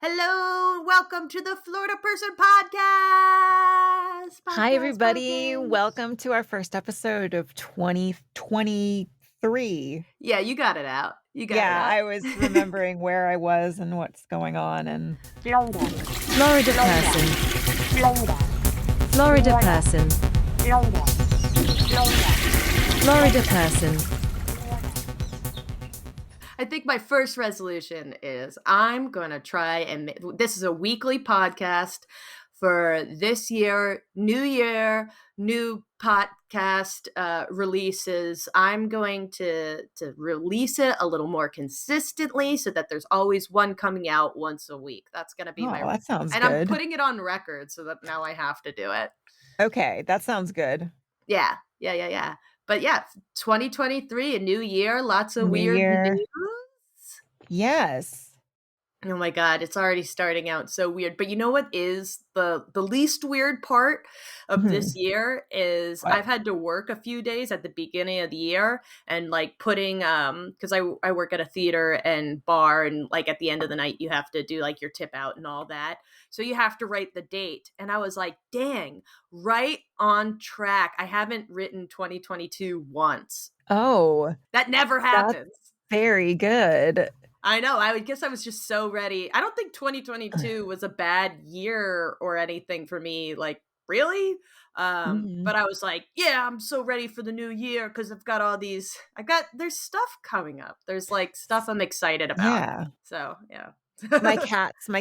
Hello, welcome to the Florida Person Podcast. Hi, everybody. Welcome to our first episode of 2023. Yeah, you got it out. I was remembering where I was and what's going on. And Florida person. Florida person. Florida person. I think my first resolution is I'm going to try and this is a weekly podcast for this year, new podcast releases. I'm going to release it a little more consistently so that there's always one coming out once a week. That's going to be my. That sounds and good. I'm putting it on record so that now I have to do it. Okay, that sounds good. Yeah. But yeah, 2023, a new year, lots of weird news. Yes. Oh my God, it's already starting out so weird. But you know what is the least weird part of this year is What? I've had to work a few days at the beginning of the year and like putting because I work at a theater and bar, and like at the end of the night you have to do like your tip out and all that. So you have to write the date. And I was like, dang, right on track. I haven't written 2022 once. Oh, That never happens. very good. I know. I guess I was just so ready. I don't think 2022 was a bad year or anything for me. Like, really? But I was like, yeah, I'm so ready for the new year because I've got all these. There's stuff coming up. There's like stuff I'm excited about. Yeah. So, yeah. My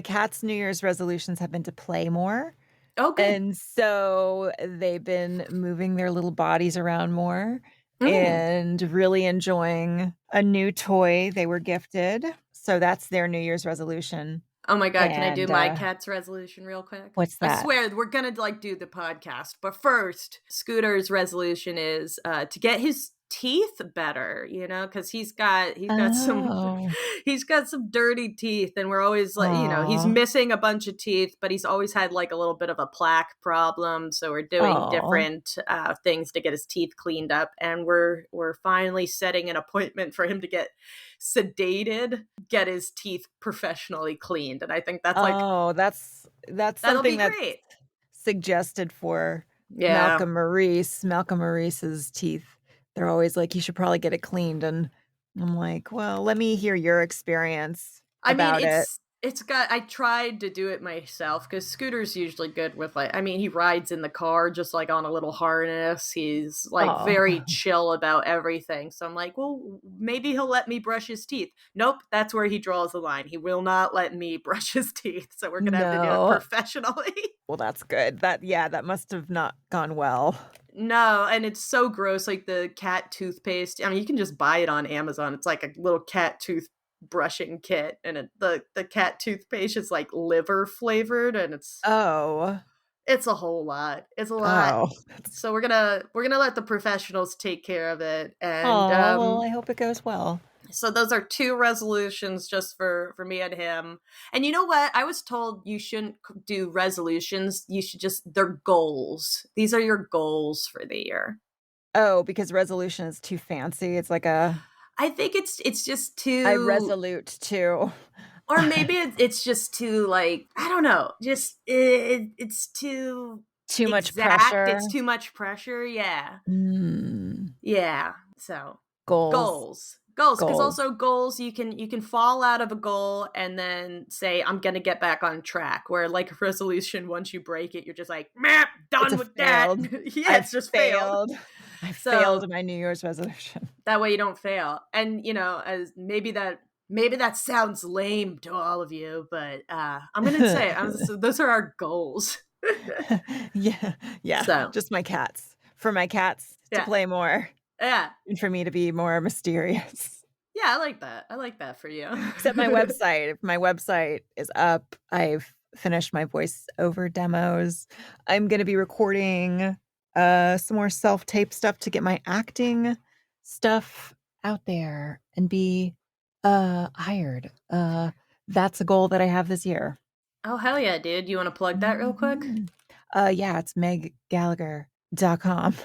cat's New Year's resolutions have been to play more. Oh, good. And so they've been moving their little bodies around more and really enjoying a new toy they were gifted. So that's their New Year's resolution. Oh my God, can I do my cat's resolution real quick? What's that? I swear, we're going to like do the podcast. But first, Scooter's resolution is to get his teeth better, you know, because he's got some dirty teeth, and we're always like, he's missing a bunch of teeth, but he's always had like a little bit of a plaque problem. So we're doing different things to get his teeth cleaned up, and we're finally setting an appointment for him to get sedated, get his teeth professionally cleaned. And I think that's like that's something that's great. Suggested for Malcolm Maurice's teeth. They're always like, you should probably get it cleaned. And I'm like, well, let me hear your experience about it. I tried to do it myself because Scooter's usually good with he rides in the car just like on a little harness. He's like very chill about everything. So I'm like, well, maybe he'll let me brush his teeth. Nope, that's where he draws the line. He will not let me brush his teeth. So we're going to have to do it professionally. Well, that's good. That must have not gone well. No, and it's so gross. Like the cat toothpaste. I mean, you can just buy it on Amazon. It's like a little cat tooth brushing kit, and the cat toothpaste is like liver flavored, and it's a whole lot. It's a lot. So we're gonna let the professionals take care of it. And well, I hope it goes well. So those are 2 resolutions just for me and him. And you know what? I was told you shouldn't do resolutions. You should they're goals. These are your goals for the year. Oh, because resolution is too fancy. It's like I think it's just too. I resolute too. Or maybe it's just too like, I don't know. Just it's too much pressure. It's too much pressure. Yeah. Yeah. So goals. Because also goals, you can fall out of a goal and then say, I'm going to get back on track. Where like a resolution, once you break it, you're just like, done with that. It's just failed. I failed my New Year's resolution. That way you don't fail. And, as maybe that sounds lame to all of you, but I'm going to say those are our goals. Yeah. So, just my cats. For my cats to play more. Yeah. And for me to be more mysterious. Yeah, I like that for you. Except my website. If my website is up, I've finished my voiceover demos. I'm going to be recording some more self-tape stuff to get my acting stuff out there and be hired. That's a goal that I have this year. Oh, hell yeah, dude. You want to plug that real quick? Yeah, it's meggallagher.com.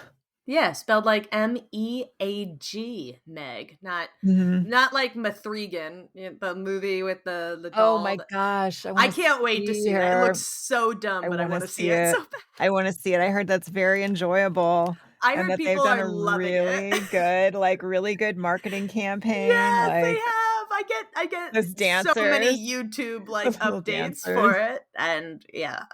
Yeah, spelled like Meag, Meg, Mhm. not like Mithrigan, the movie with the Oh my doll. gosh, I I wanna can't wait to see see that. It her. looks so dumb, I but I wanna want to see see it so it. bad. I wanna see it. I heard that's very enjoyable I and heard that they've people done are a loving it. really good marketing campaign, Yes, they like, have. I get those so many dancers, YouTube like those little updates dancers. for it, and yeah,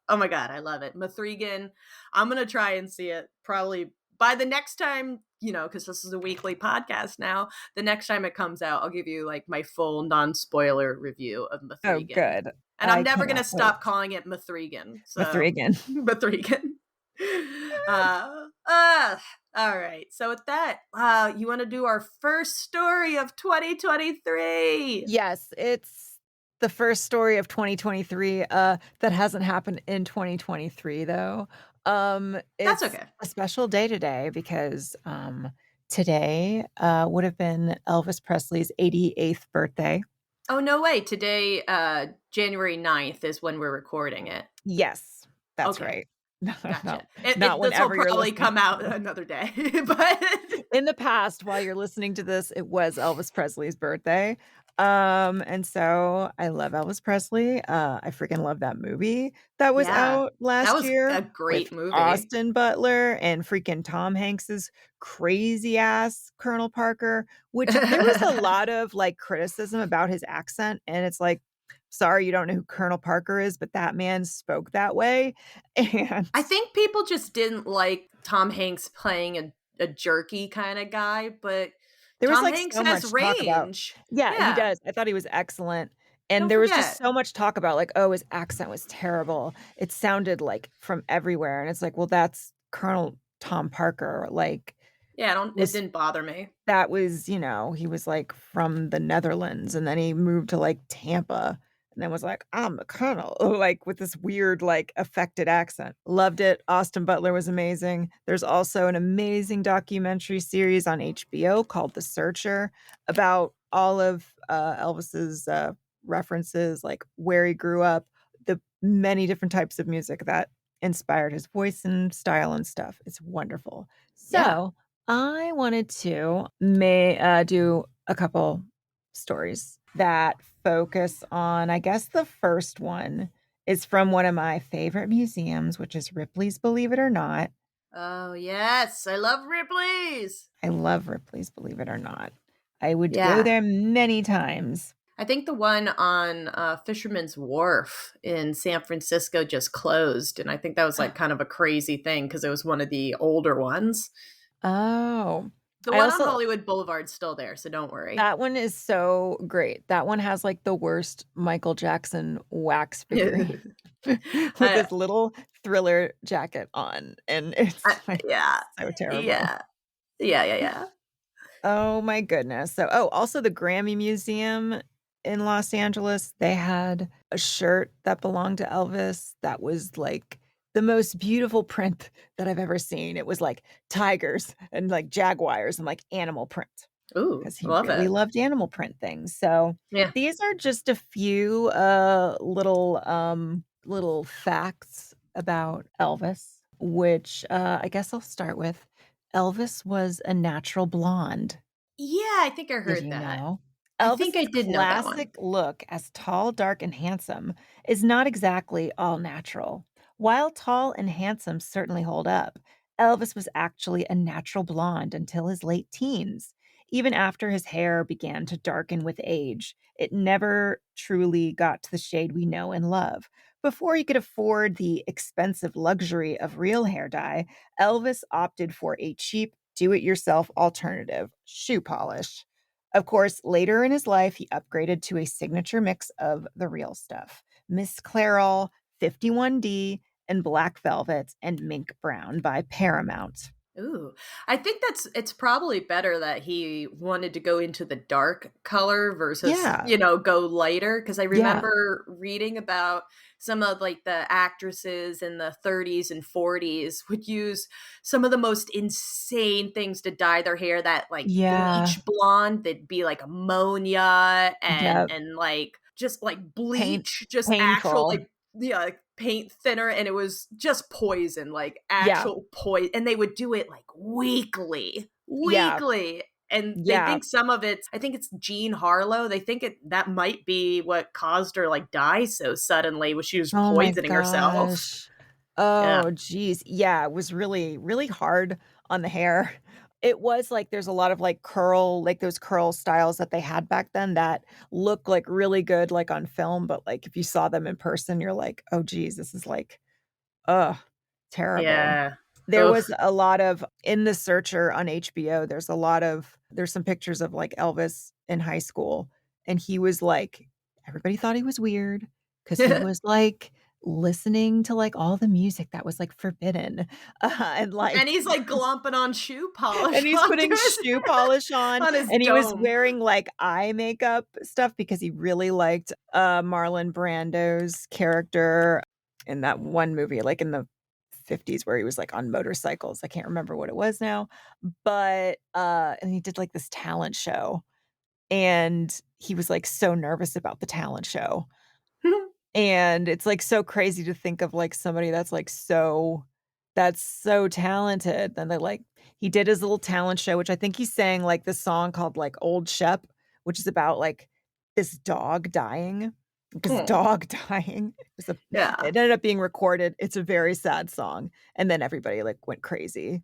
oh my god, I love it. Mithrigan, I'm gonna try and see it probably by the next time, because this is a weekly podcast now. The next time it comes out, I'll give you like my full non-spoiler review of Oh, Mithrigan, good. and I'm I never gonna cannot wait. stop calling it Mithrigan. So Mithrigan. Mithrigan. Uh, uh, all right. So with that, you want to do our first story of 2023? Yes, it's the first story of 2023, that hasn't happened in 2023 though. That's It's okay. a special day today because, today, would have been Elvis Presley's 88th birthday. Oh, no way. Today, January 9th is when we're recording it. Yes, that's Okay. right. Gotcha. Not This will whenever you're probably listening. come out another day, but In the past, while you're listening to this, it was Elvis Presley's birthday. And so I love Elvis Presley. I freaking love that movie that was yeah, out that last was year a with great movie. Austin Butler and freaking Tom Hanks's crazy ass Colonel Parker, which there was a lot of like criticism about his accent. And it's like, sorry, you don't know who Colonel Parker is, but that man spoke that way. And I think people just didn't like Tom Hanks playing a jerky kind of guy, but there was, Tom like, Hanks so has much talk about. range. Yeah, he Yeah, does. I thought he was excellent, and don't there was just forget. so much talk about, like, "Oh, his accent was terrible. It sounded, like, from everywhere," and it's like, "Well, that's Colonel Tom Parker." Like, Yeah, I don't it was didn't bother me. that was, he was, like, from the Netherlands, and then he moved to, like, Tampa, and then was like, "I'm the colonel," like, with this weird, like, affected accent. Loved it. Austin Butler was amazing. There's also an amazing documentary series on HBO called The Searcher about all of, Elvis's, references, like, where he grew up, the many different types of music that inspired his voice and style and stuff. It's wonderful. Yeah. So I wanted to do a couple stories that focus on, I guess the first one is from one of my favorite museums, which is Ripley's Believe It or Not. Oh, yes, I love Ripley's. I love Ripley's Believe It or Not. I would go Yeah. there many times. I think the one on, Fisherman's Wharf in San Francisco just closed, and I think that was, like, kind of a crazy thing because it was one of the older ones. Oh, The I one on also Hollywood Boulevard's still there, so don't worry. that one is so great. That one has, like, the worst Michael Jackson wax figurine with I his little Thriller jacket on, and it's, I like, yeah. so terrible. Yeah. Yeah. Oh my goodness. So also the Grammy Museum in Los Angeles, they had a shirt that belonged to Elvis that was, like, the most beautiful print that I've ever seen. It was, like, tigers and, like, jaguars and, like, animal print. Ooh, 'Cause he love really it. loved animal print things. So, Yeah. these are just a few, little facts about Elvis, which, I guess I'll start with. Elvis was a natural blonde. Yeah, I think I Did heard you that. know? I think I Elvis's did know that one. classic look as tall, dark, and handsome is not exactly all natural. While tall and handsome certainly hold up, Elvis was actually a natural blonde until his late teens. Even after his hair began to darken with age, it never truly got to the shade we know and love. Before he could afford the expensive luxury of real hair dye, Elvis opted for a cheap, do it yourself alternative, shoe polish. Of course, later in his life, he upgraded to a signature mix of the real stuff: Miss Clairol, 51D, and Black Velvet and Mink Brown by Paramount. Ooh, I think it's probably better that he wanted to go into the dark color versus, Yeah, go lighter. Because I yeah, remember reading about some of, like, the actresses in the 30s and 40s would use some of the most insane things to dye their hair that, like, yeah, bleach blonde, that'd be, like, ammonia and yep. like, just, like, Pain bleach, just actual, like, painful. like paint thinner, and it was just poison, like Yeah. actual poison. And they would do it like Yeah. weekly. And they Yeah. think some of it's, I think it's Jean Harlow. They think that might be what caused her like die so suddenly, was she was Oh my poisoning herself. gosh. Yeah. Oh, geez. Yeah, it was really, really hard on the hair. It was like there's a lot of like curl, like those curl styles that they had back then that look like really good like on film, but like if you saw them in person, you're like, oh geez, this is like, ugh, terrible. Yeah. There Ugh. was a lot of in The Searcher on HBO, there's some pictures of, like, Elvis in high school, and he was, like everybody thought he was weird because he was, like, listening to, like, all the music that was, like, forbidden, and, And like he's like glumping on shoe and polish he's onto putting his shoe polish on, on his and he was dome. wearing, like, eye makeup stuff because he really liked, Marlon Brando's character in that one movie, like, in the '50s where he was, like, on motorcycles. I can't remember what it was now, but, and he did, like, this talent show, and he was, like, so nervous about the talent show. And it's, like, so crazy to think of, like, somebody that's so talented, then they, like he did his little talent show, which I think he sang, like, this song called, like, Old Shep, which is about, like, this dog dying, like, his Hmm. dog dying. It Yeah. ended up being recorded, it's a very sad song, and then everybody, like, went crazy.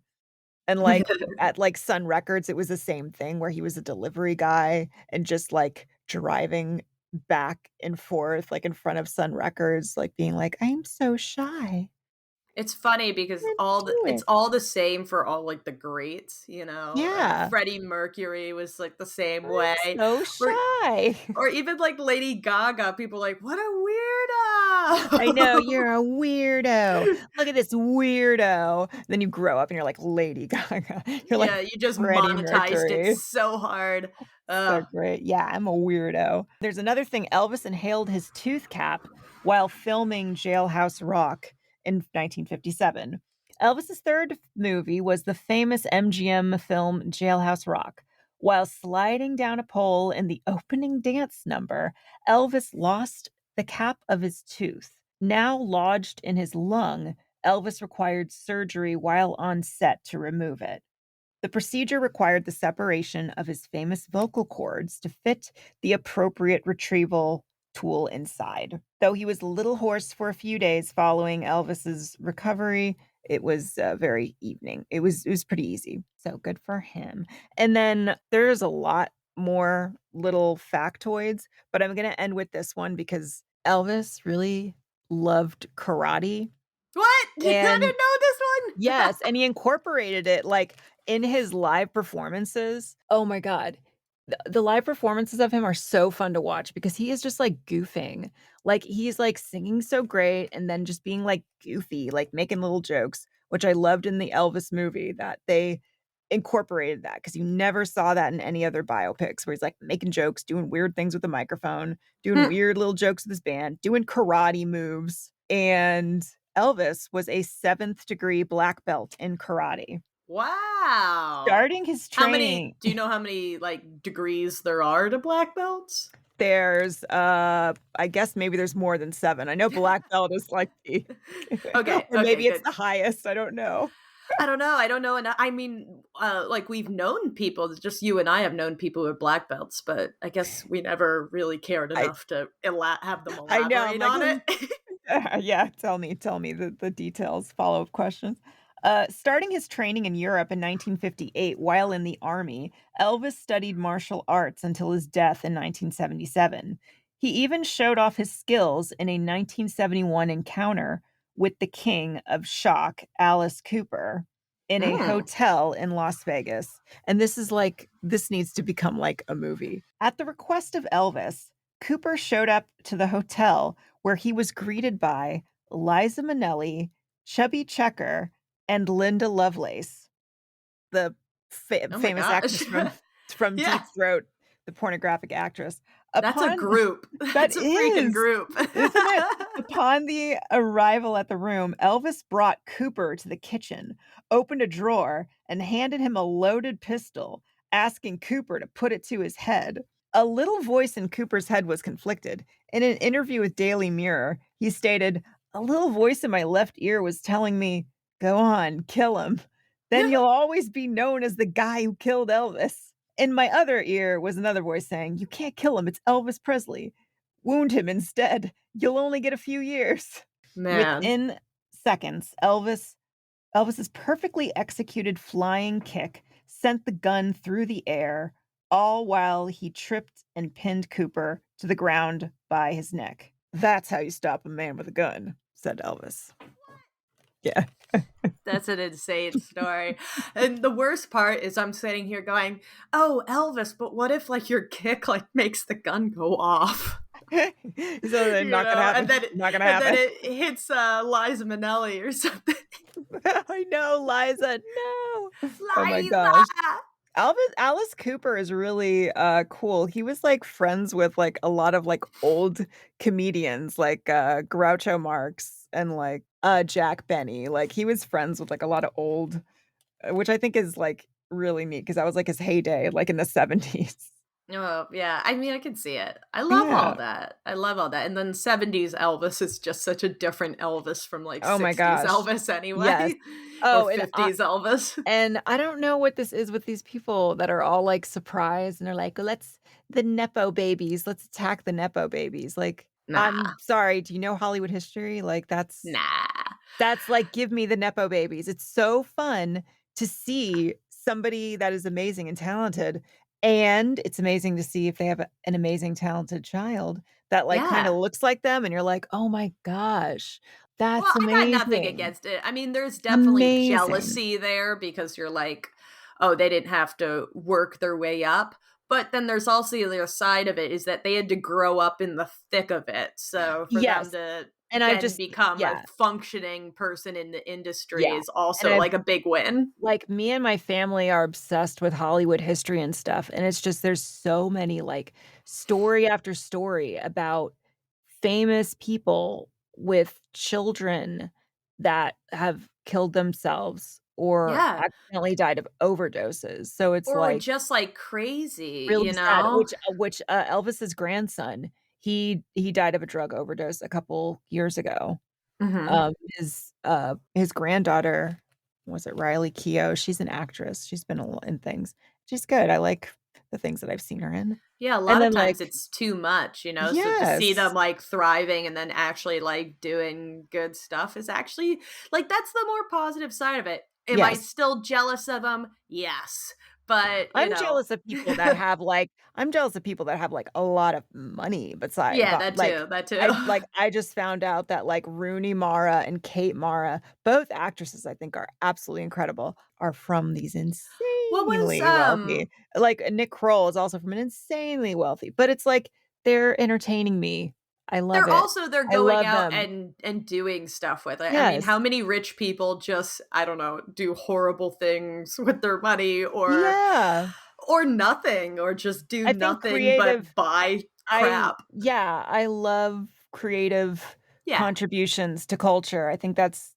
And, like, at, like, Sun Records, it was the same thing where he was a delivery guy and just, like, driving back and forth, like, in front of Sun Records, like, being like, "I'm so shy. It's funny because Can't do it's it." all the same for all, like, the greats, Yeah. Freddie Mercury was, like, the same "I'm way, so or shy." even, like, Lady Gaga, people are like, "What a I know, weirdo!" "You're a weirdo. Look at this weirdo." Then you grow up and you're like Lady Gaga. You're like Yeah, you just Freddie monetized it Mercury. so hard. So Ugh. great. Yeah, I'm a weirdo. There's another thing, Elvis inhaled his tooth cap while filming Jailhouse Rock in 1957. Elvis's third movie was the famous MGM film Jailhouse Rock. While sliding down a pole in the opening dance number, Elvis lost the cap of his tooth. Now lodged in his lung, Elvis required surgery while on set to remove it. The procedure required the separation of his famous vocal cords to fit the appropriate retrieval tool inside. Though he was a little hoarse for a few days following Elvis's recovery, it was very evening. It was pretty easy. So good for him. And then there's a lot more little factoids, but I'm going to end with this one because Elvis really loved karate. What? I And didn't know this one. yes, and he incorporated it, like, in his live performances. Oh my god. The live performances of him are so fun to watch because he is just, like, goofing. Like, he's, like, singing so great and then just being, like, goofy, like, making little jokes, which I loved in the Elvis movie that they incorporated that because you never saw that in any other biopics where he's, like, making jokes, doing weird things with the microphone, doing weird little jokes with his band, doing karate moves, and Elvis was a 7th degree black belt in karate. Wow. Starting his How many training do you know how many, like, degrees there are to black belts? there's, I guess maybe there's more than 7. I know black belt is like the Okay, or okay, maybe it's good. the highest, I don't know. I don't know, and I mean, like, we've known people, just you and I have known people with black belts, but I guess we never really cared I enough to have them I know, I'm elaborate like, on it. Yeah, tell me the details, follow-up questions. Starting his training in Europe in 1958 while in the army, Elvis studied martial arts until his death in 1977. He even showed off his skills in a 1971 encounter with the king of shock, Alice Cooper, in a Mm. hotel in Las Vegas. And this needs to become like a movie. At the request of Elvis, Cooper showed up to the hotel where he was greeted by Liza Minnelli, Chubby Checker, and Linda Lovelace, the Oh my famous gosh. actress from Yeah, Deep Throat, the pornographic actress. that's a Upon group. that That's a freaking is, group. isn't it? Upon the arrival at the room, Elvis brought Cooper to the kitchen, opened a drawer, and handed him a loaded pistol, asking Cooper to put it to his head. A little voice in Cooper's head was conflicted. In an interview with Daily Mirror, he stated, "A little voice in my left ear was telling me, 'Go on, kill him. Then you'll always be known as the guy who killed Elvis.' In my other ear was another voice saying, 'You can't kill him. It's Elvis Presley. Wound him instead. You'll only get a few years.'" Man. Within seconds, Elvis's perfectly executed flying kick sent the gun through the air, all while he tripped and pinned Cooper to the ground by his neck. "That's how you stop a man with a gun," said Elvis. Yeah. That's an insane story. And the worst part is I'm sitting here going, "Oh, Elvis, but what if like your kick like makes the gun go off?" So then not gonna And happen. then Not gonna and then happen. it hits Liza Minnelli or something. I know, Liza, no. Oh my Liza. gosh. Alice Cooper is really, cool. He was, like, friends with, like, a lot of, like, old comedians, like, Groucho Marx and, like, Jack Benny. Like, he was friends with, like, a lot of old which I think is, like, really neat because that was, like, his heyday, like, in the '70s. Oh, yeah. I mean, I can see it. I love all Yeah. that. I love all that. And then 70s Elvis is just such a different Elvis from like Oh my 60s gosh. Elvis Yes. anyway, or Oh, 50s Elvis. I don't know what this is with these people that are all, like, surprised, and they're like, "Let's the nepo babies, let's attack the nepo babies." Like, I'm Nah, sorry, do you know Hollywood history? Like, nah. that's like, give me the nepo babies. It's so fun to see somebody that is amazing and talented, and it's amazing to see if they have an amazing talented child that, like, kinda Yeah. looks like them, and you're like, "Oh my gosh, Well, that's I got nothing amazing. against it. I mean, there's definitely Amazing." jealousy there because you're like, oh, they didn't have to work their way up. But then there's also the other side of it is that they had to grow up in the thick of it. So for them Yes, to and I've then just become a yeah. functioning person in the industry Yeah, is and also I've like a big win. like, me and my family are obsessed with Hollywood history and stuff, and it's just there's so many, like, story after story about famous people with children that have killed themselves or Yeah. accidentally died of overdoses, so it's, Or like, just like crazy, really you sad, know? Elvis's grandson, he died of a drug overdose a couple years ago. Hmm. His granddaughter, was it Riley Keough? She's an actress, she's been a lo in things. She's good, I like the things that I've seen her in. Yeah, a And lot of then, times like it's too much, you know? So to see yes, them, like, thriving and then actually, like, doing good stuff is actually like, that's the more positive side of it. Am I yes. still jealous of them? Yes. But, you I'm know jealous of people that have, like I'm jealous of people that have, like, a lot of money beside Yeah, but, that like, too, that too. I just found out that, like, Rooney Mara and Kate Mara, both actresses I think are absolutely incredible, are from these What was, insanely wealthy like, Nick Kroll is also from an insanely wealthy but it's like, they're entertaining me. I love it. they're I going love out them. and doing stuff with it. I mean, how Yes. many rich people just, I don't know, do horrible things with their money Yeah. or nothing or just do I think nothing but buy crap. I love creative Yeah. contributions to culture. I think that's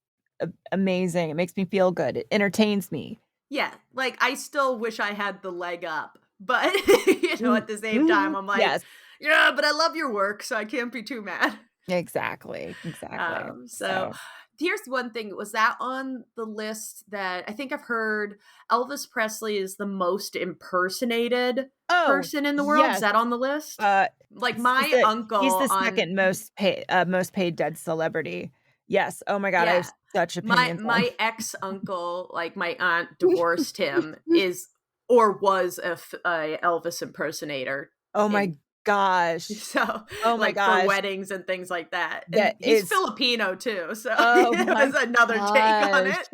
amazing. It makes me feel good. It entertains me. Yeah, like, I still wish I had the leg up, but, you know, Mm, at the same time, mhm. I'm like, Yes, "Yeah, but I love your work, so I can't be too mad." exactly, exactly. So So here's one thing, was that on the list that I think I've heard Elvis Presley is the most impersonated oh, person in the world, is yes, that on the list? uh, Like, my he's uncle the on 2nd most paid dead celebrity. Yes, oh my god, I have yeah. such My opinions on my ex-uncle, like, my aunt divorced him, is or was a Elvis impersonator Oh in my gosh. so, Oh my like, for gosh. weddings and things like that, and That he's is Filipino too, so oh it my was another take on gosh. it.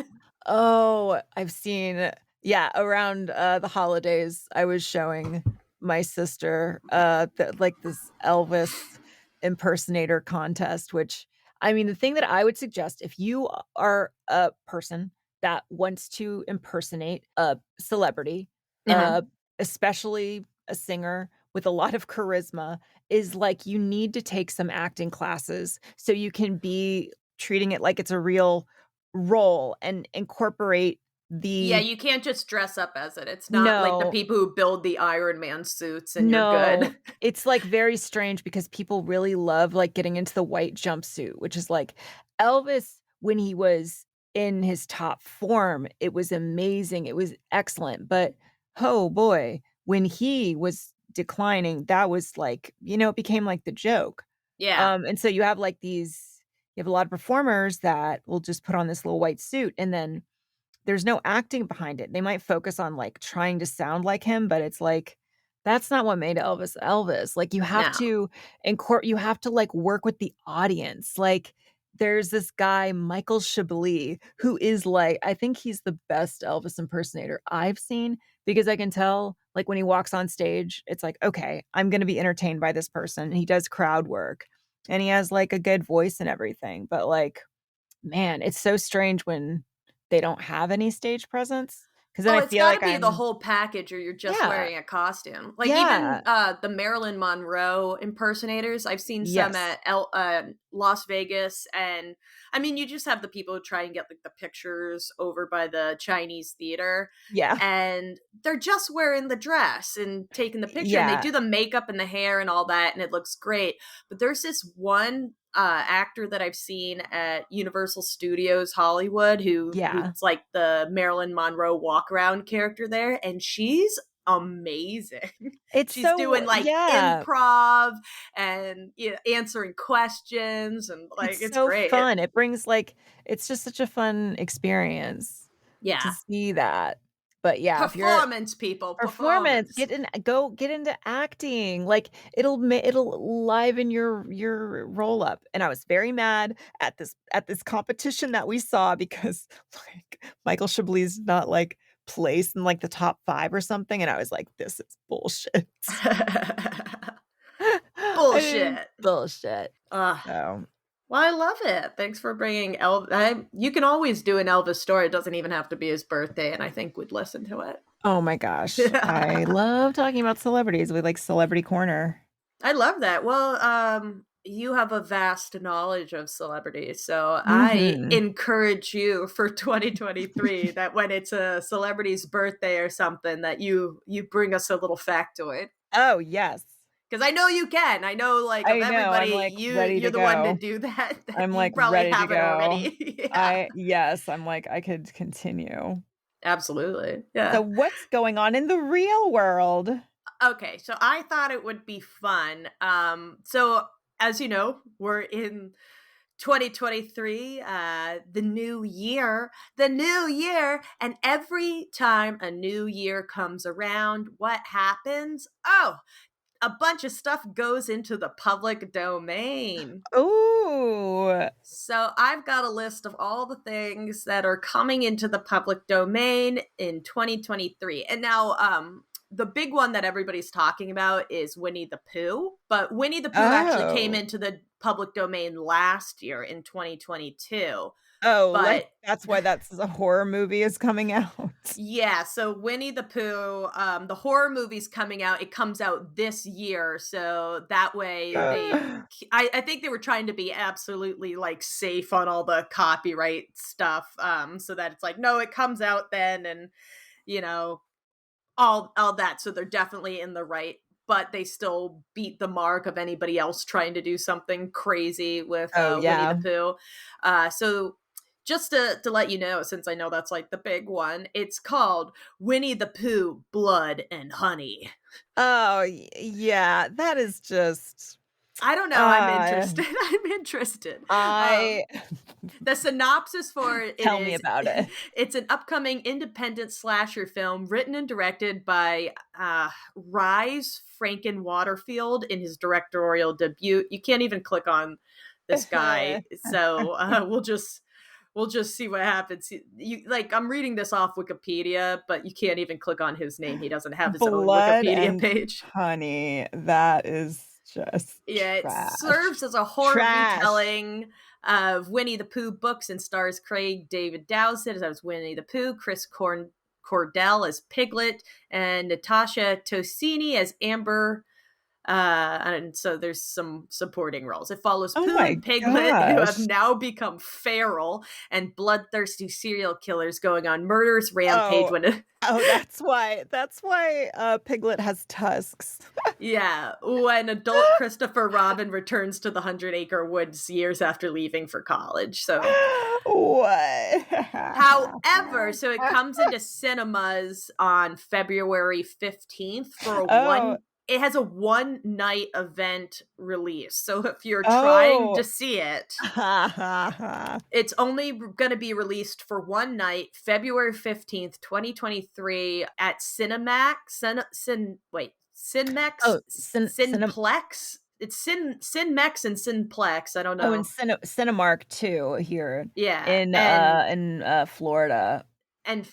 Oh, I've seen yeah, around, the holidays, I was showing my sister, like, this Elvis impersonator contest, which I mean, the thing that I would suggest if you are a person that wants to impersonate a celebrity, uh, Mhm. especially a singer with a lot of charisma, is, like, you need to take some acting classes so you can be treating it like it's a real role and incorporate Yeah, the you can't just dress up as it. It's not like the no, people who build the Iron Man suits and you're no, good. it's, like, very strange because people really love, like, getting into the white jumpsuit, which is like Elvis when he was in his top form, it was amazing, it was excellent, but, oh boy, when he was declining, that was, like, it became, like, the joke. Yeah. And so you have a lot of performers that will just put on this little white suit, and then there's no acting behind it. They might focus on, like, trying to sound like him, but it's like, that's not what made Elvis Elvis. Like, No. you have to, like, work with the audience. Like, there's this guy, Michael Chablis, who is, like I think he's the best Elvis impersonator I've seen because I can tell, like, when he walks on stage, it's like, "Okay, I'm gonna be entertained by this person." He does crowd work, and he has, like, a good voice and everything, but, like, man, it's so strange when they don't have any stage presence, because then Oh, I it's feel gotta like be the I'm whole package or you're just yeah, wearing a costume. Like, even, yeah, the Marilyn Monroe impersonators, I've seen some yes, at Las Vegas, and, I mean, you just have the people who try and get, like, the pictures over by the Chinese theater, yeah, and they're just wearing the dress and taking the picture, and they yeah, do the makeup and the hair and all that, and it looks great, but there's this one, actor that I've seen at Universal Studios Hollywood who's yeah. like the Marilyn Monroe walk around character there, and she's amazing. It's She's so doing like yeah, improv and answering questions and like it's it's so great. fun. It's just such a fun experience to Yeah. see that. But yeah, if you're Performance people, performance, performance. get into acting, like, it'll liven your roll up, and I was very mad at this competition that we saw because, like, Michael Chablis not, like, placed in, like, the top 5 or something, and I was like, "This is bullshit." I mean, Bullshit. bullshit. Ugh. So, Well, I love it. Thanks for bringing You can always do an Elvis story. It doesn't even have to be his birthday, and I think we'd listen to it. oh my gosh, I Yeah. love talking about celebrities with, like, Celebrity Corner. I love that. Well, you have a vast knowledge of celebrities, so I Mhm. encourage you for 2023 that when it's a celebrity's birthday or something, that you bring us a little factoid. Oh, yes. Because I know you can. I know, like, of I know, I'm, everybody, like, ready you're to the one to go. do that. That I'm, you like, probably ready to have it go. already. Yeah, I'm like, I could continue. absolutely. So Yeah. what's going on in the real world? Okay, so I thought it would be fun. So as you know, we're in 2023, the new year, and every time a new year comes around, what happens? Oh, a bunch of stuff goes into the public domain. Ooh. So I've got a list of all the things that are coming into the public domain in 2023. And now the big one that everybody's talking about is Winnie the Pooh, but Winnie the Pooh actually came Oh. into the public domain last year in 2022. Oh, like, But that's why that's a horror movie is coming out. yeah, so Winnie the Pooh, the horror movie's coming out. It comes out this year, so that way I think they were trying to be absolutely like safe on all the copyright stuff, so that it's like, no, it comes out then, and you know all that. So they're definitely in the right, but they still beat the mark of anybody else trying to do something crazy with Oh, Winnie the yeah. Pooh. So just to let you know, since I know that's like the big one, it's called Winnie the Pooh Blood and Honey. Oh, yeah, that is just I don't know. I'm uh, interested. I'm interested. I The synopsis for it tell me is about it. it's an upcoming independent slasher film written and directed by Rise Franken Waterfield in his directorial debut. You can't even click on this guy, so we'll just see what happens. You like I'm reading this off Wikipedia, but you can't even click on his name. He doesn't have his own Blood Wikipedia and page. honey, that is just Yeah, it trash. serves as a horror Trash. retelling of Winnie the Pooh books and stars Craig David Dowsett as Winnie the Pooh, Cordell as Piglet, and Natasha Tosini as Amber And so there's some supporting roles. It follows Oh Pooh my and Piglet, who have gosh. now become feral and bloodthirsty serial killers going on murderous rampage Oh. when Oh, that's why, Piglet has tusks. yeah, when adult Christopher Robin returns to the Hundred Acre Woods years after leaving for college. So What? however, so it comes into cinemas on February 15th for a Oh. it has a one night event release. So if you're trying Oh. to see it, it's only going to be released for one night, February 15th, 2023 at Cinemax, Cinmex, Oh, Cinem Cineplex. It's Cinmex and Cineplex. I don't oh, and know. Cinemark too here Yeah, and in Florida.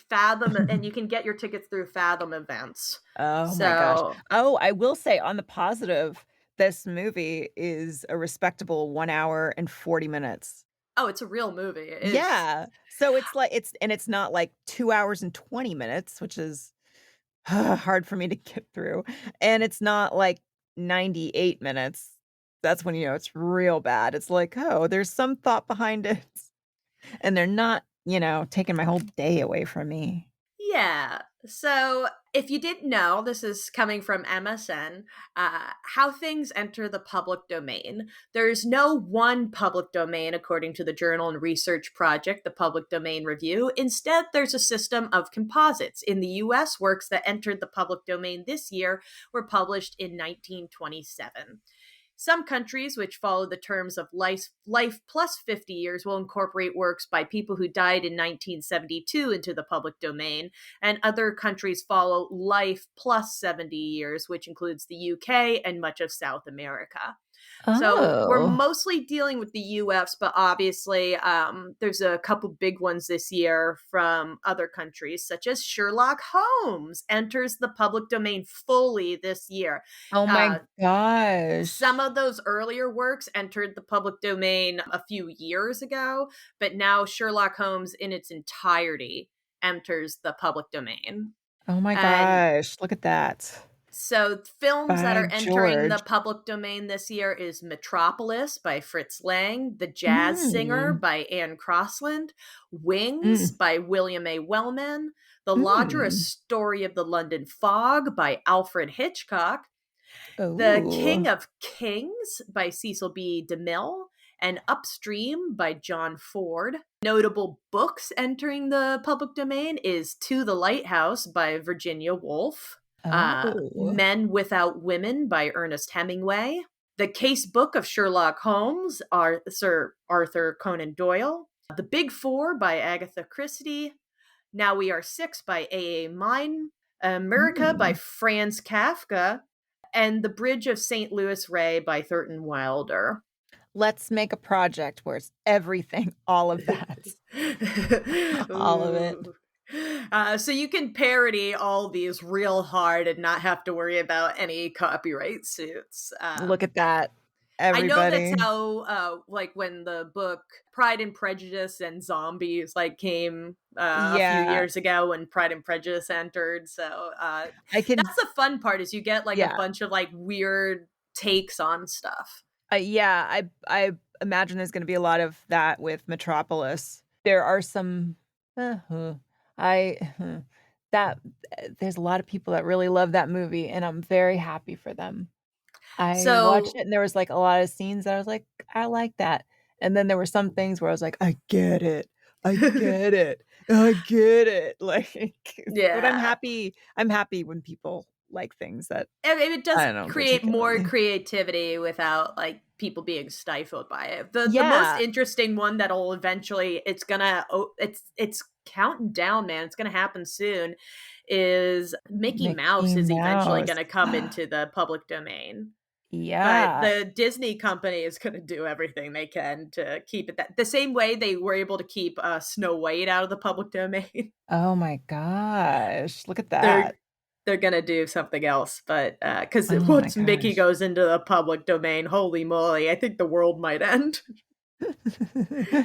Fathom, and you can get your tickets through Fathom events. Oh my gosh. So, Oh, I will say on the positive, this movie is a respectable 1 hour and 40 minutes. oh, it's a real movie. It is. Yeah. So it's like it's not like 2 hours and 20 minutes, which is hard for me to get through, and it's not like 98 minutes. That's when, it's real bad. It's like, "Oh, there's some thought behind it," and they're not, taking my whole day away from me. Yeah. So, if you didn't know, this is coming from MSN, how things enter the public domain. There's no one public domain, according to the journal and research project, the Public Domain Review. Instead, there's a system of composites. In the US, works that entered the public domain this year were published in 1927. Some countries, which follow the terms of life plus 50 years, will incorporate works by people who died in 1972 into the public domain, and other countries follow life plus 70 years, which includes the UK and much of South America. So we're Oh. mostly dealing with the US, but obviously there's a couple big ones this year from other countries, such as Sherlock Holmes enters the public domain fully this year. Oh my Uh, some gosh. of those earlier works entered the public domain a few years ago, but now Sherlock Holmes in its entirety enters the public domain. Oh my And gosh, look at that. so films that By are entering the George. public domain this year is Metropolis by Fritz Lang, The Jazz Singer Mm, by Anne Crossland, Wings mm, by William A. Wellman, The Lodger, A mm. Story of the London Fog by Alfred Hitchcock, The Oh. King of Kings by Cecil B. DeMille, and Upstream by John Ford. Notable books entering the public domain is To the Lighthouse by Virginia Woolf, Oh. Men Without Women by Ernest Hemingway, The Case Book of Sherlock Holmes, Sir Arthur Conan Doyle, The Big Four by Agatha Christie, Now We Are Six by A. A. Mine, America by Mm. Franz Kafka, and The Bridge of St. Louis Ray by Thurton Wilder. Let's make a project where it's everything, all of that, all of it. Ooh. So you can parody all these real hard and not have to worry about any copyright suits. Look at that, I know that's everybody. how, like, when the book Pride and Prejudice and Zombies like came a few Yeah, years ago when Pride and Prejudice entered. So I can that's the fun part is you get like a yeah, bunch of like weird takes on stuff. yeah, I imagine there's gonna be a lot of that with Metropolis. There are some, I that there's a lot of people that really love that movie, and I'm very happy for them. I watched So it, and there was, like, a lot of scenes that I was like, "I like that." And then there were some things where I was like, "I get it. I get it. I get it." Like, but yeah, I'm happy when people like things that, I mean, it does I don't know, create more particularly. creativity without like people being stifled by it. The most Yeah. interesting one that'll eventually it's counting down, man. It's gonna happen soon. Is Mickey Mouse Mickey is eventually Mouse. gonna come into the public domain. But Yeah. the Disney company is gonna do everything they can to keep it that the same way they were able to keep Snow White out of the public domain. Oh my gosh, look at they're that. they're gonna do something else, but because Oh my once Mickey gosh. goes into the public domain, holy moly, I think the world might end.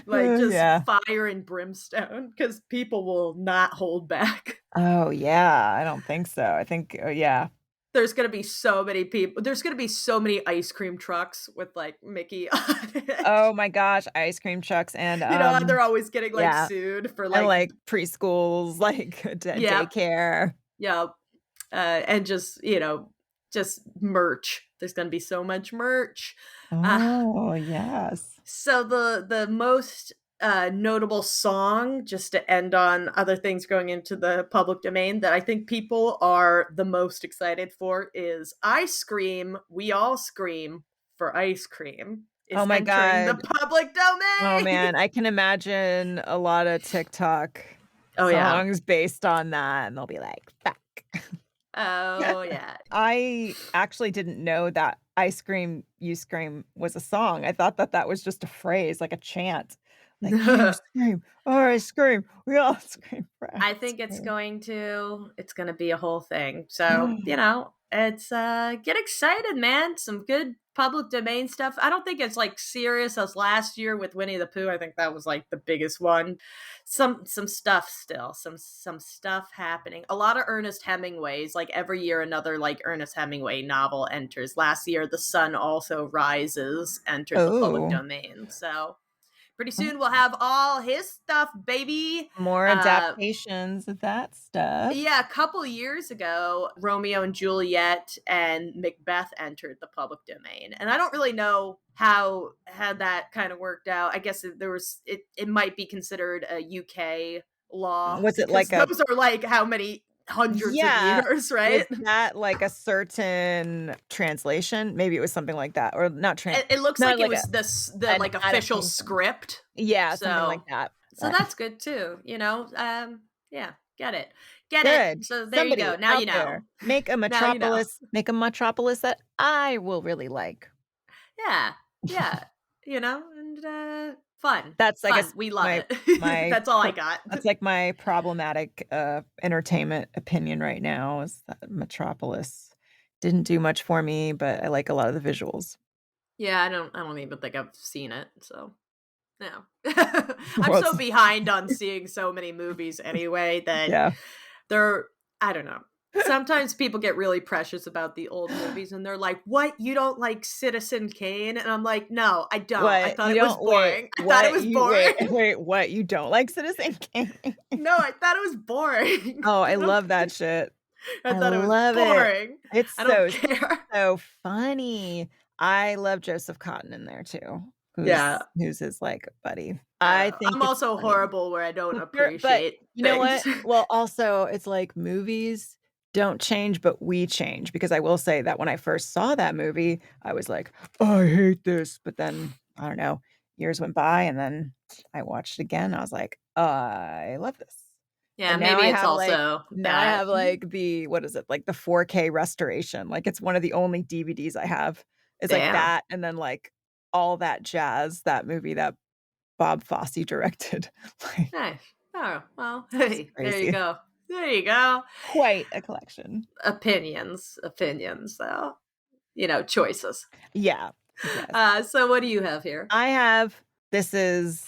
Like just Yeah. fire and brimstone, because people will not hold back. Oh, yeah, I don't think so. I think, yeah. There's gonna be so many people. There's gonna be so many ice cream trucks with like Mickey on it. Oh my gosh, ice cream trucks and You know, they're always getting like yeah, sued for and like, like preschools, like yep, daycare. yep, and just just merch. There's gonna be so much merch. Uh, Oh, yes. so the most notable song, just to end on other things going into the public domain, that I think people are the most excited for is "I Scream, We All Scream for Ice Cream" Oh is my entering the god. public Oh domain. man, I can imagine a lot of TikTok Oh yeah. songs based on that, and they'll be like, "Fuck." Oh yeah. I actually didn't know that "I scream, you scream" was a song. I thought that that was just a phrase, like a chant. Like, "You scream, I scream, we all scream for I ice think cream." it's going to be a whole thing. So, you know, it's get excited, man. Some good public domain stuff. I don't think it's like serious as last year with Winnie the Pooh. I think that was like the biggest one. Some stuff still. Some stuff happening. A lot of Ernest Hemingway's, like every year another like Ernest Hemingway novel enters. Last year The Sun Also Rises entered the public Oh. domain. So, pretty Oh, soon we'll have all his stuff, baby. more Uh adaptations of that stuff. yeah, a couple years ago, Romeo and Juliet and Macbeth entered the public domain. And I don't really know how had that kind of worked out. I guess there was it might be considered a UK law Was it because like a those are like how many hundreds of yeah, years, was right? that like a certain translation? Maybe it was something like that, or It looks not like it like was the an like official adaptation. script. Yeah, something like So that, so but that's good too, you know. Yeah, get it. Get it. good. So there you Somebody go. Now out you know. there, Now you know. make a metropolis that I will really like. Yeah, yeah, you know, and fun, That's, I fun. guess, We love my it. my That's all I pro got. that's, like, my problematic, entertainment opinion right now is that Metropolis didn't do much for me, but I like a lot of the visuals. Yeah, I don't even think I've seen it, so no. I'm Well, so it's behind on seeing so many movies anyway that yeah. they're I don't know. Sometimes people get really precious about the old movies and they're like, "What? You don't like Citizen Kane?" And I'm like, "No, I don't. I What? thought You it was don't wait, boring. I thought it what? was You boring." what? You don't like Citizen Kane? No, I thought it was boring. Oh, I I don't love that shit. I I thought it was love it. boring. It's I don't so, care. so funny. I love Joseph Cotton in there too, Yeah. who's his, like, buddy. I think I'm it's also funny. horrible where I don't But appreciate you know things. what? Well, also, it's like movies don't change, but we change, because I will say that when I first saw that movie, I was like, "I hate this," but then, I don't know, years went by, and then I watched it again, I was like, "I love this." Yeah, And now maybe I it's have, like also now I that. have, like, the what is it? Like, the 4K restoration, like, it's one of the only DVDs I have. It's like Damn. that, and then, like, all that jazz, that movie that Bob Fosse directed. Like, Nice. Oh, well, it's hey, there you crazy. go. There you go. Quite a collection. Opinions, though. You know, choices. Yeah. Yes. So what do you have here? I have this is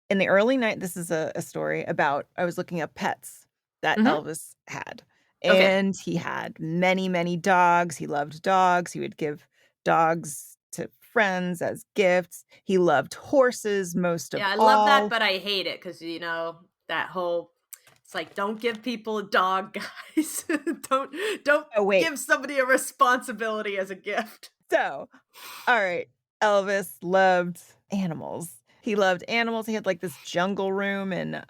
in the early night this is a story about I was looking up pets that Mhm. Elvis had, Okay. and he had many, many dogs. He loved dogs. He would give dogs to friends as gifts. He loved horses most of Yeah, I love that, all. but I hate it because you know, that whole it's like, "Don't give people a dog, guys. Don't Oh, wait. give somebody a responsibility as a gift." So, all right, Elvis loved animals. He loved animals. He had, like, this jungle room in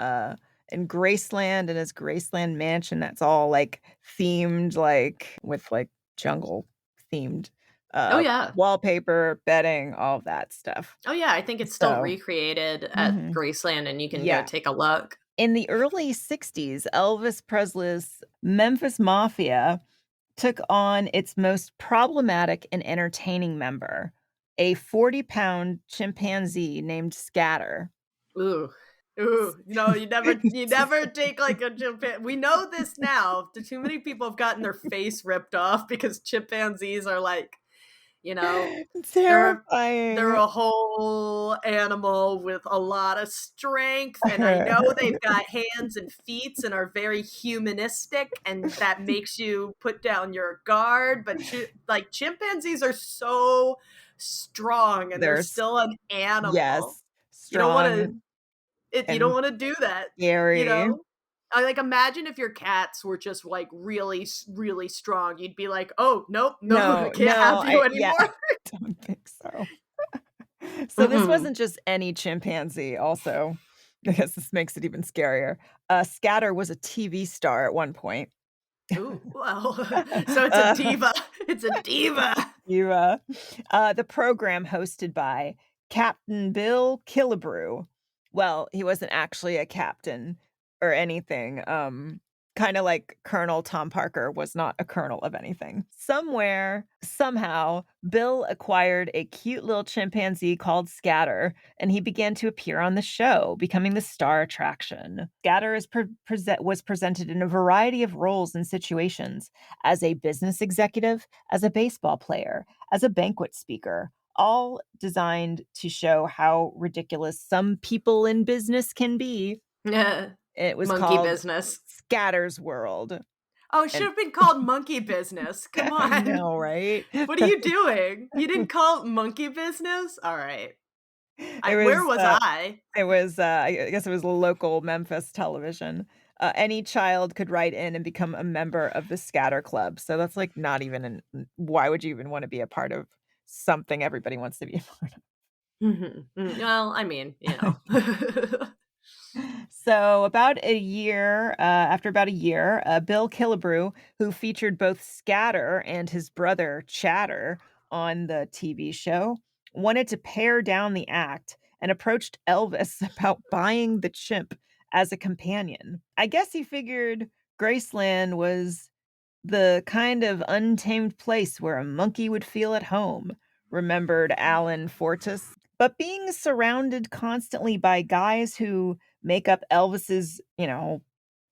Graceland, in his Graceland mansion that's all, like, themed, like, with, like, jungle themed, Oh, yeah. wallpaper, bedding, all of that stuff. Oh, yeah, I think it's still So recreated at mhm, Graceland, and you can go yeah. take a look. In the early '60s, Elvis Presley's Memphis Mafia took on its most problematic and entertaining member, a 40-pound chimpanzee named Scatter. Ooh. Ooh, no, you never take, like, a chimpan we know this now. Too many people have gotten their face ripped off because chimpanzees are, like, you know. They're Terrifying. a whole animal with a lot of strength, and I know they've got hands and feet and are very humanistic, and that makes you put down your guard, but like chimpanzees are so strong and they're They're still an animal. yes, You don't want to strong you don't and want to do that, you scary. know? I like imagine if your cats were just like really strong. You'd be like, "Oh, nope, no, I No, can't no, have you yeah, anymore." I don't think so. So this Mm-mm. wasn't just any chimpanzee also, I guess this makes it even scarier. Scatter was a TV star at one point. Ooh, well, so it's a Uh, diva. It's a diva. you, the program hosted by Captain Bill Killebrew. Well, he wasn't actually a captain or anything, kinda like Colonel Tom Parker was not a colonel of anything. Somewhere, somehow, Bill acquired a cute little chimpanzee called Scatter, and he began to appear on the show, becoming the star attraction. Scatter is was presented in a variety of roles and situations, as a business executive, as a baseball player, as a banquet speaker, all designed to show how ridiculous some people in business can be. Yeah. It was Monkey called business. Scatter's World, Oh, it should and have been called monkey business. Come I on. know, right? What are you doing? You didn't call it monkey business? All right. It Where was, was I? I guess it was local Memphis television. Any child could write in and become a member of the Scatter Club, so that's, like, not even why would you even wanna be a part of something everybody wants to be a part of? Mhm. Well, I mean, you know. So after about a year, Bill Killebrew, who featured both Scatter and his brother Chatter on the TV show, wanted to pare down the act and approached Elvis about buying the chimp as a companion. I guess he figured Graceland was the kind of untamed place where a monkey would feel at home, remembered Alan Fortis. But being surrounded constantly by guys who make up Elvis's,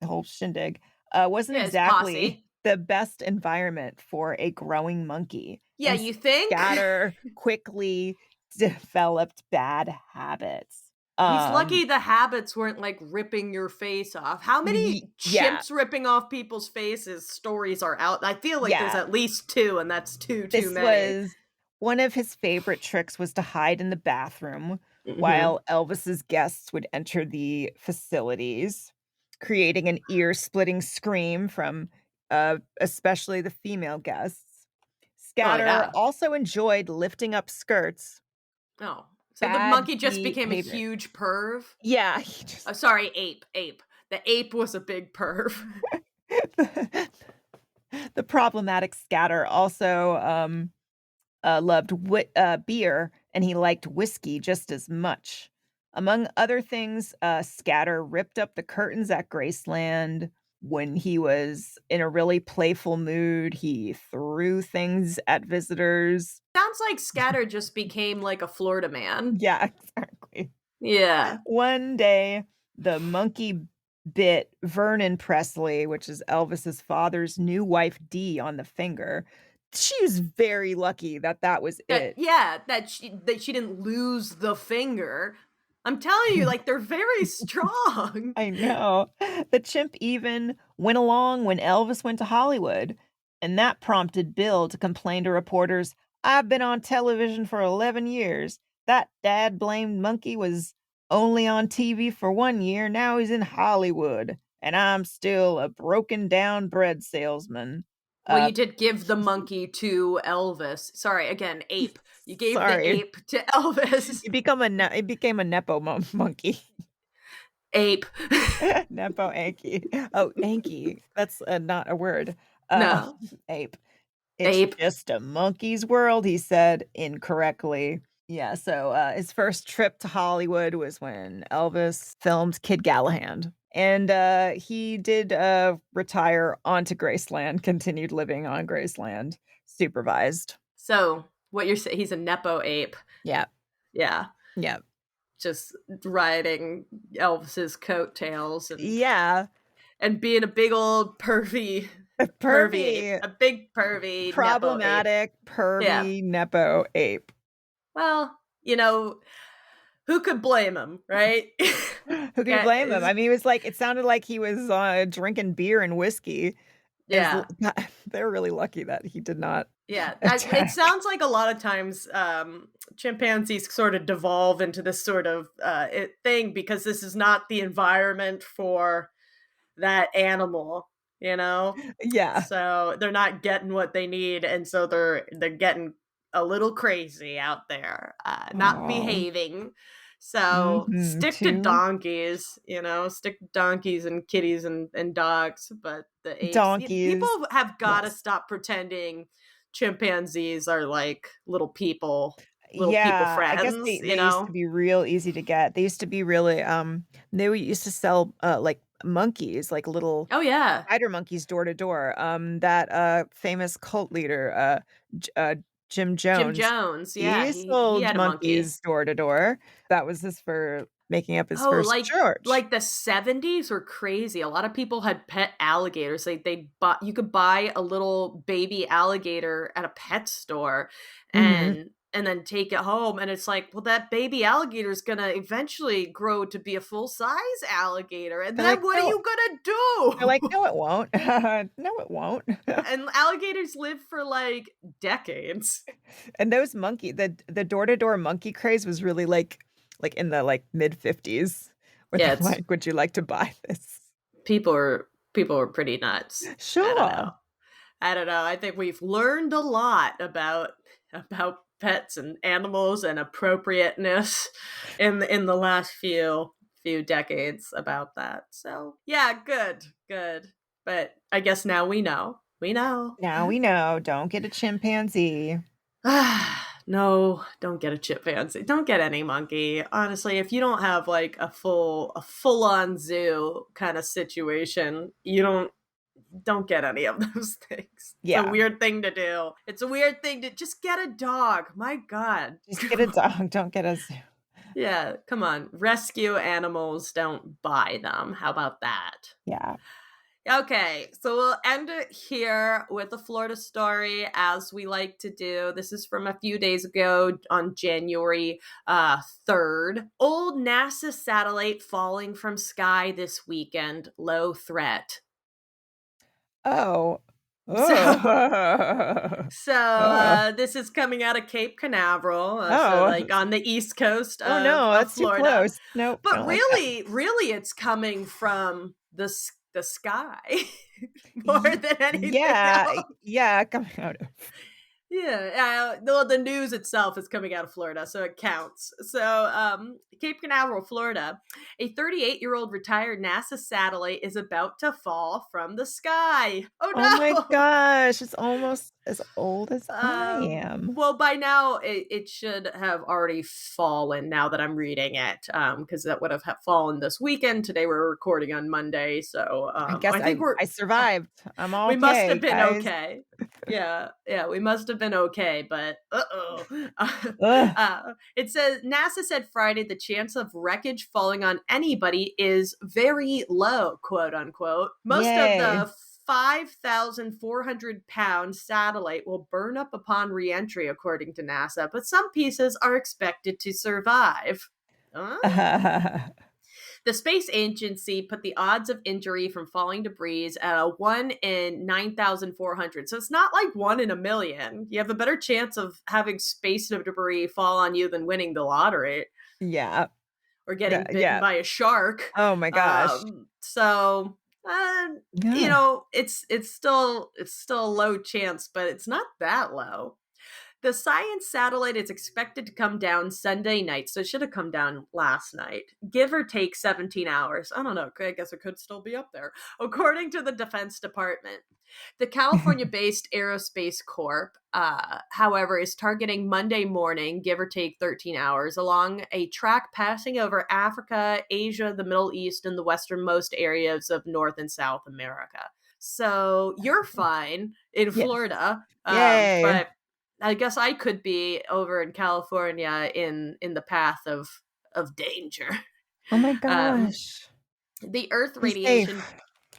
whole shindig, wasn't Yeah, his exactly posse. the best environment for a growing monkey. Yeah, And you think? Scatter quickly developed bad habits. He's Um, lucky the habits weren't like ripping your face off. How many yeah, chimps ripping off people's faces stories are out? I feel like there's yeah. at least two, and that's too This many. was one of his favorite tricks was to hide in the bathroom Mhm. while Elvis's guests would enter the facilities, creating an ear-splitting scream from, especially the female guests. Oh, Scatter yeah. also enjoyed lifting up skirts. Oh, so the Bad monkey just became a behavior. huge perv? Yeah, he just Oh, sorry, ape. The ape was a big perv. the problematic Scatter also, loved beer, and he liked whiskey just as much. Among other things, Scatter ripped up the curtains at Graceland. When he was in a really playful mood, he threw things at visitors. Sounds like Scatter just became like a Florida man. Yeah, exactly. Yeah. One day, the monkey bit Vernon Presley, which is Elvis's father's new wife, Dee, on the finger. She was very lucky that that was it. That she didn't lose the finger. I'm telling you, like, they're very strong. I know. The chimp even went along when Elvis went to Hollywood, and that prompted Bill to complain to reporters, "I've been on television for 11 years. That dad-blamed monkey was only on TV for 1 year, now he's in Hollywood, and I'm still a broken down bread salesman." Well, Uh, you did give the monkey to Elvis. Sorry, again, ape. You gave the sorry. ape to Elvis. It became a nepo monkey. Ape. Nepo Anky. Oh, Anky. That's, not a word. Uh, No. ape. "It's Ape. just a monkey's world," he said incorrectly. Yeah, so, his first trip to Hollywood was when Elvis filmed Kid Galahad, and, he did, retire onto Graceland, continued living on Graceland, supervised. So, what you're saying, he's a Nepo ape. Yeah, Yeah. yeah. Just riding Elvis's coattails Yeah, and being a big old pervy. Pervy ape. Pervy. A big pervy nepo ape. Problematic, Yeah. pervy, nepo ape. Well, who could blame him, right? Who could you Get blame him? his I mean, it sounded like he was, drinking beer and whiskey. Is l Yeah. They're really lucky that he did not Yeah, it attack. sounds like a lot of times chimpanzees sort of devolve into this sort of thing because this is not the environment for that animal, you know? Yeah. So they're not getting what they need, and so they're getting a little crazy out there, not Oh. behaving. So Mhm, stick to two donkeys, stick to donkeys and kitties and dogs, but the apes, people donkeys. have got to Yes. stop pretending chimpanzees are like little people Yeah, I guess friends, they used to be real easy to get. They used to be really, used to sell, like, monkeys, like little Oh yeah, spider monkeys door to door. That, famous cult leader, J Jim Jim Jones, Jones. Yeah, he he sold had a monkey. monkeys door to door. That was his for making up his Oh, first charge. like the 70s were crazy. A lot of people had pet alligators. They bought you could buy a little baby alligator at a pet store Mhm. and then take it home, and it's like, well, that baby alligator is going to eventually grow to be a full-size alligator. And They're then like, what are "No." you going to They're like, do? "No, it won't. No, it won't." And alligators live for like decades. And those the door-to-door monkey craze was really, in the, mid-50s where Yeah, they're it's like, "Would you like to buy this?" people are pretty nuts. I don't Sure. know. I don't know. I think we've learned a lot about pets and animals and appropriateness in the last few decades about that. So, yeah, good. But I guess now we know. We know. Now we know, don't get a chimpanzee. No, don't get a chimpanzee. Don't get any monkey. Honestly, if you don't have like a full on zoo kind of situation, you don't get any of those things. It's a Yeah, weird thing to do. It's a weird thing to just get a dog. My God. just get a dog, don't get a zoo. Yeah, come on. Rescue animals, don't buy them. How about that? Yeah. Okay, so we'll end it here with a Florida story, as we like to do. This is from a few days ago on January 3rd. Old NASA satellite falling from sky this weekend, low threat. Oh. So Oh. So Oh. this is coming out of Cape Canaveral, so Oh. like on the east coast Oh, no, of that's too Florida. close. Nope, But don't like that. really, it's coming from the sky more Ye than anything else. yeah, coming out of Yeah, well, the news itself is coming out of Florida, so it counts. So, Cape Canaveral, Florida, a 38-year-old retired NASA satellite is about to fall from the sky. Oh my Oh no! gosh, it's almost as old as I am. Well, by now it should have already fallen. Now that I'm reading it, because that would have fallen this weekend. Today we're recording on Monday, so I guess I think I survived. I'm we must okay, have been guys. okay. Yeah, we must have been okay. But Ugh. it says NASA said Friday the chance of wreckage falling on anybody is very low, quote unquote. Most of Yay. the 5,400-pound satellite will burn up upon reentry, according to NASA, but some pieces are expected to survive. Huh? The space agency put the odds of injury from falling debris at a 1 in 9,400. So it's not like 1 in a million. You have a better chance of having space debris fall on you than winning the lottery Yeah. or getting bitten Yeah. by a shark. Oh my gosh. So Yeah. it's still a low chance, but it's not that low. The science satellite is expected to come down Sunday night, so it should have come down last night, give or take 17 hours. I don't know. I guess it could still be up there, according to the Defense Department. The California based Aerospace Corp, however, is targeting Monday morning, give or take 13 hours, along a track passing over Africa, Asia, the Middle East, and the westernmost areas of North and South America. So you're fine in Yes. Florida, Yay. but I guess I could be over in California in the path of danger. Oh my Um, gosh. the Earth Be radiation safe.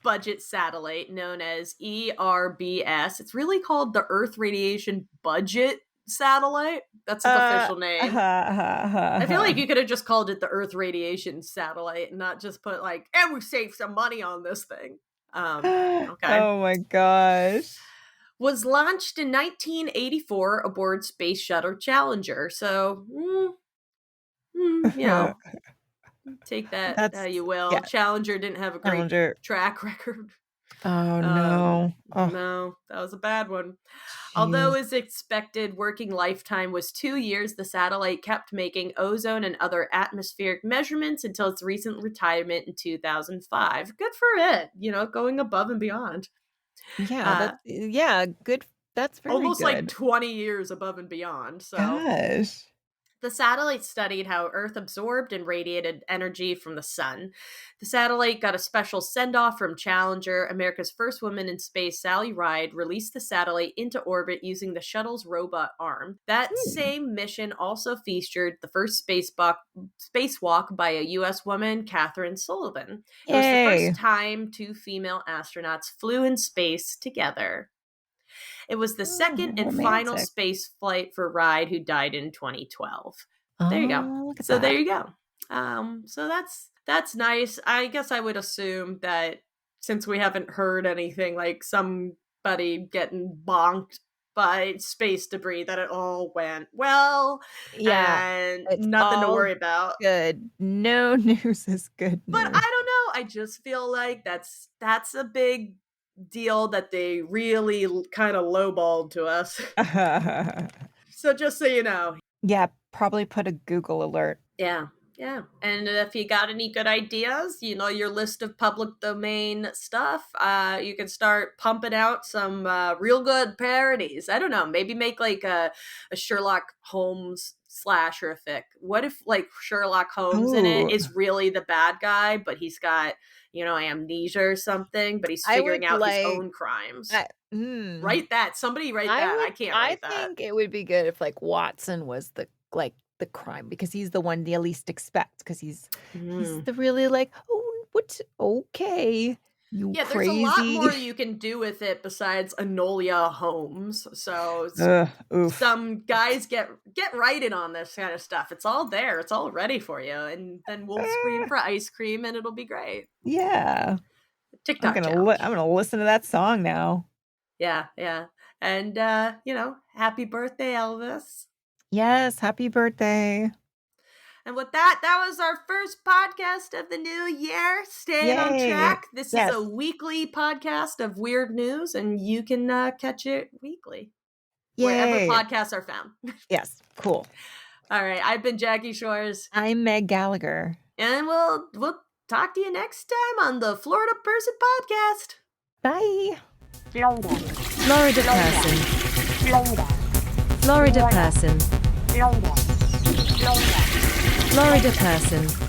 budget satellite known as ERBS. It's really called the Earth Radiation Budget Satellite. That's its official name. I feel like you could have just called it the Earth Radiation Satellite and not just put like, and we saved some money on this thing. Okay. Oh my gosh. Was launched in 1984 aboard Space Shuttle Challenger. So, you know, take that how you will. Yeah. Challenger didn't have a great track record. Oh, no. No, that was a bad one. Jeez. Although as expected, working lifetime was 2 years, the satellite kept making ozone and other atmospheric measurements until its recent retirement in 2005. Good for it, going above and beyond. Yeah, good. That's very almost good. Like 20 years above and beyond. So gosh. The satellite studied how Earth absorbed and radiated energy from the sun. The satellite got a special send-off from Challenger. America's first woman in space, Sally Ride, released the satellite into orbit using the shuttle's robot arm. That same mission also featured the first spacewalk by a U.S. woman, Catherine Sullivan. It was the first time 2 female astronauts flew in space together. It was the second and final space flight for Ride, who died in 2012. There you go. So there you go. So that's nice. I guess I would assume that since we haven't heard anything like somebody getting bonked by space debris, that it all went well. Yeah. And nothing to worry about. Good. No news is good news. But I don't know. I just feel like that's a big deal that they really kind of lowballed to us. So just so you know. Yeah, probably put a Google alert. Yeah. And if you got any good ideas, your list of public domain stuff, you can start pumping out some real good parodies. I don't know, maybe make like a Sherlock Holmes slasher fic. What if like Sherlock Holmes in it is really the bad guy, but he's got amnesia or something, but he's figuring out his own crimes. Write that. Somebody write that. I can't write that. I think it would be good if like Watson was the crime, because he's the one they least expect, because he's the really like, okay. Yeah, there's a lot more you can do with it besides Enola Holmes. So some guys get righted on this kind of stuff. It's all there. It's all ready for you. And then we'll scream for ice cream and it'll be great. Yeah. TikTok I'm gonna listen to that song now. Yeah. And happy birthday, Elvis. Yes, happy birthday. And with that was our first podcast of the new year. Staying on track. This is a weekly podcast of weird news, and you can catch it weekly. Wherever podcasts are found. Yes, cool. All right, I've been Jackie Shores. I'm Meg Gallagher. And we'll talk to you next time on the Florida Person Podcast. Bye. Florida Person. Florida Person. Florida Person.